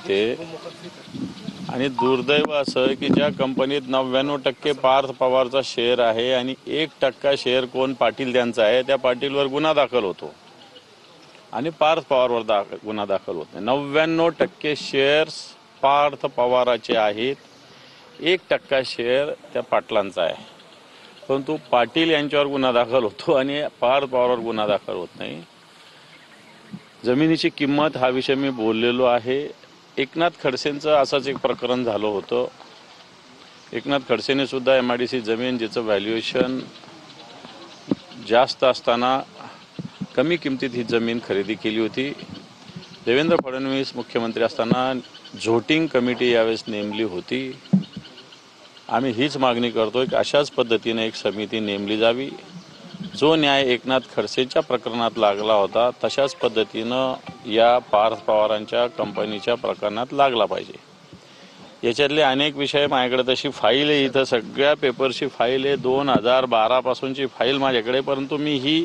होते आणि दुर्दैव असं की ज्या कंपनीत 99% पार्थ पवारचा शेअर आहे आणि 1% शेअर कोण पाटील त्यांचा आहे, त्या पाटीलवर गुन्हा दाखल होतो आणि पार्थ पवारवर गुन्हा दाखल होत नाही। 99% शेअर्स पार्थ पवाराचे आहेत, 1% शेअर त्या पाटलांचा आहे, परंतु पाटील यांच्यावर गुन्हा दाखल होतो आणि पार्थ पवारवर गुन्हा दाखल होत नाही। जमिनीची किंमत हा विषय मी बोललेलो आहे। एकनाथ खडसेंचं असंच एक प्रकरण झालं होतं। एकनाथ खडसेने सुद्धा MIDC जमीन जिचं व्हॅल्युएशन जास्त असताना कमी किमतीत ही जमीन खरेदी केली होती। देवेंद्र फडणवीस मुख्यमंत्री असताना झोटिंग कमिटी यावेळेस नेमली होती। आम्ही हीच मागणी करतोय की अशाच पद्धतीने एक समिती नेमली जावी। जो न्याय एकनाथ खडसेच्या प्रकरणात लागला होता तशाच पद्धतीनं या पार्थ पवारांच्या कंपनीच्या प्रकरणात लागला पाहिजे। याच्यातले अनेक विषय माझ्याकडे तशी फाईल आहे, इथं सगळ्या पेपरची फाईल आहे, 2012 पासूनची फाईल माझ्याकडे, परंतु मी ही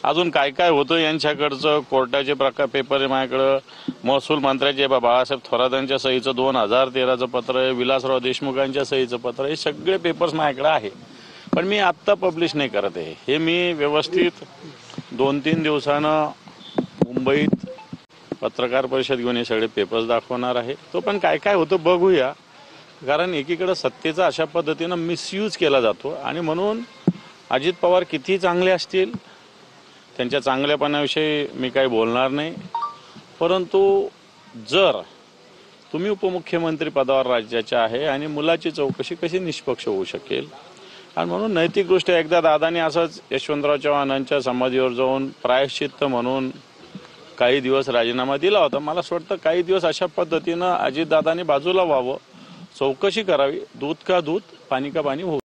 अजून काय काय होतं यांच्याकडचं कोर्टाचे पेपर आहे माझ्याकडं, महसूल मंत्र्याचे बाळासाहेब थोरातांच्या सहीचं 2013चं पत्र आहे, विलासराव देशमुखांच्या सहीचं पत्र आहे, हे सगळे पेपर्स माझ्याकडे आहे। पण मी आत्ता पब्लिश नाही करत आहे, हे मी व्यवस्थित 2-3 दिवसानं मुंबईत पत्रकार परिषद घेऊन हे सगळे पेपर्स दाखवणार आहे। तो पण काय काय होतं बघूया, कारण एकीकडे सत्तेचा अशा पद्धतीनं मिसयूज केला जातो आणि म्हणून अजित पवार किती चांगले असतील त्यांच्या चांगल्यापणाविषयी मी काही बोलणार नाही, परंतु जर तुम्ही उपमुख्यमंत्री पदावर राज्याच्या आहे आणि मुलाची चौकशी कशी निष्पक्ष होऊ शकेल, आणि म्हणून नैतिकदृष्ट्या एकदा दादानी असंच यशवंतराव चव्हाणांच्या समाधीवर जाऊन प्रायश्चित्त म्हणून काही दिवस राजीनामा दिला होता। मला असं वाटतं काही दिवस अशा पद्धतीनं अजितदादांनी बाजूला व्हावं, चौकशी करावी, दूध का दूध पाणी का पाणी होऊ।